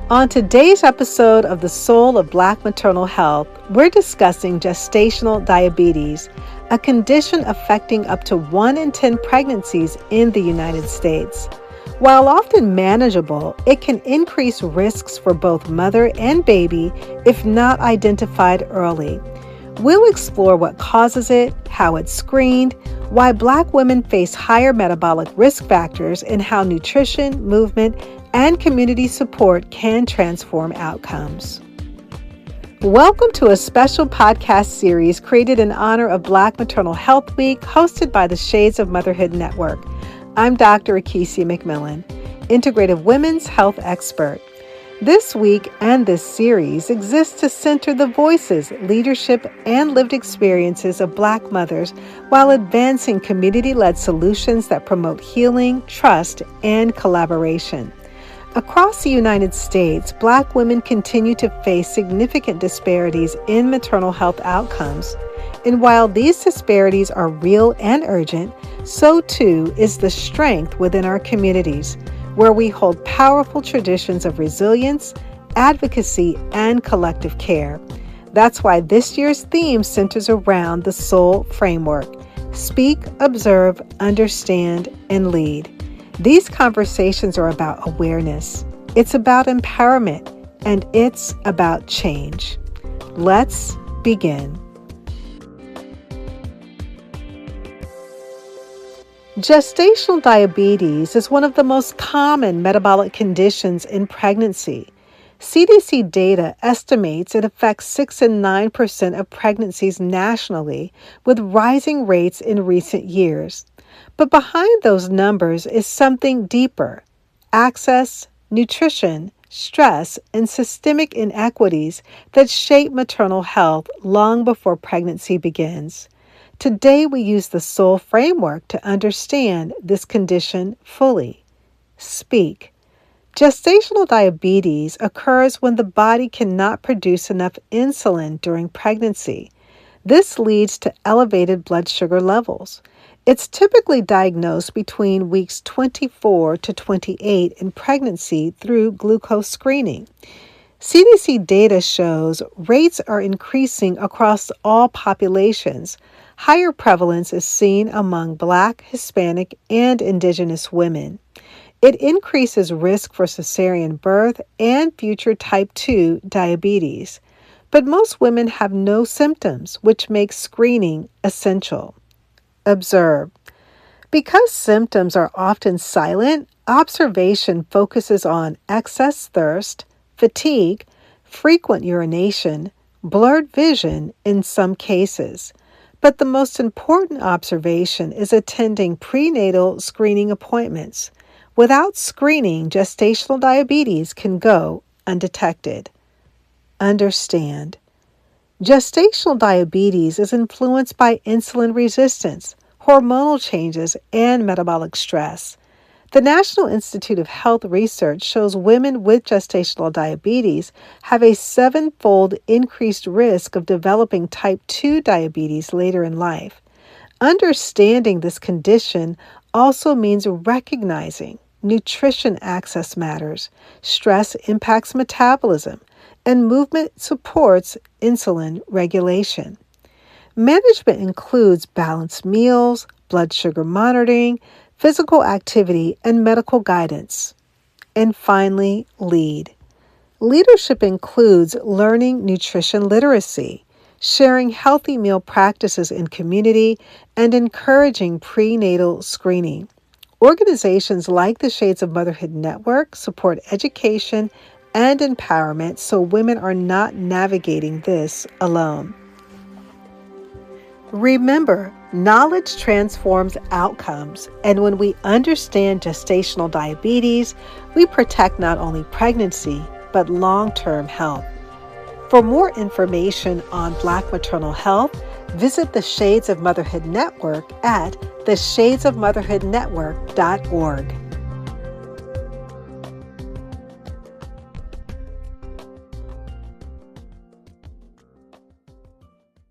On today's episode of The Soul of Black Maternal Health, we're discussing gestational diabetes, a condition affecting up to 1 in 10 pregnancies in the United States. While often manageable, it can increase risks for both mother and baby if not identified early. We'll explore what causes it, how it's screened, why Black women face higher metabolic risk factors, and how nutrition, movement, and community support can transform outcomes. Welcome to a special podcast series created in honor of Black Maternal Health Week, hosted by the Shades of Motherhood Network. I'm Dr. Akesia McMillan, integrative women's health expert. This week and this series exists to center the voices, leadership, and lived experiences of Black mothers while advancing community-led solutions that promote healing, trust, and collaboration. Across the United States, Black women continue to face significant disparities in maternal health outcomes. And while these disparities are real and urgent, so too is the strength within our communities, where we hold powerful traditions of resilience, advocacy, and collective care. That's why this year's theme centers around the SOUL framework: speak, observe, understand, and lead. These conversations are about awareness, it's about empowerment, and it's about change. Let's begin. Gestational diabetes is one of the most common metabolic conditions in pregnancy. CDC data estimates it affects 6 and 9% of pregnancies nationally, with rising rates in recent years. But behind those numbers is something deeper: access, nutrition, stress, and systemic inequities that shape maternal health long before pregnancy begins. Today, we use the SOUL framework to understand this condition fully. Speak. Gestational diabetes occurs when the body cannot produce enough insulin during pregnancy. This leads to elevated blood sugar levels. It's typically diagnosed between weeks 24 to 28 in pregnancy through glucose screening. CDC data shows rates are increasing across all populations. Higher prevalence is seen among Black, Hispanic, and Indigenous women. It increases risk for cesarean birth and future type 2 diabetes. But most women have no symptoms, which makes screening essential. Observe. Because symptoms are often silent, observation focuses on excess thirst, fatigue, frequent urination, blurred vision in some cases. But the most important observation is attending prenatal screening appointments. Without screening, gestational diabetes can go undetected. Understand. Gestational diabetes is influenced by insulin resistance, hormonal changes, and metabolic stress. The National Institute of Health research shows women with gestational diabetes have a 7-fold increased risk of developing type 2 diabetes later in life. Understanding this condition also means recognizing nutrition access matters, stress impacts metabolism, and movement supports insulin regulation. Management includes balanced meals, blood sugar monitoring, physical activity, and medical guidance. And finally, lead. Leadership includes learning nutrition literacy, sharing healthy meal practices in community, and encouraging prenatal screening. Organizations like the Shades of Motherhood Network support education and empowerment so women are not navigating this alone. Remember, knowledge transforms outcomes, and when we understand gestational diabetes, we protect not only pregnancy, but long-term health. For more information on Black maternal health, visit the Shades of Motherhood Network at theshadesofmotherhoodnetwork.org.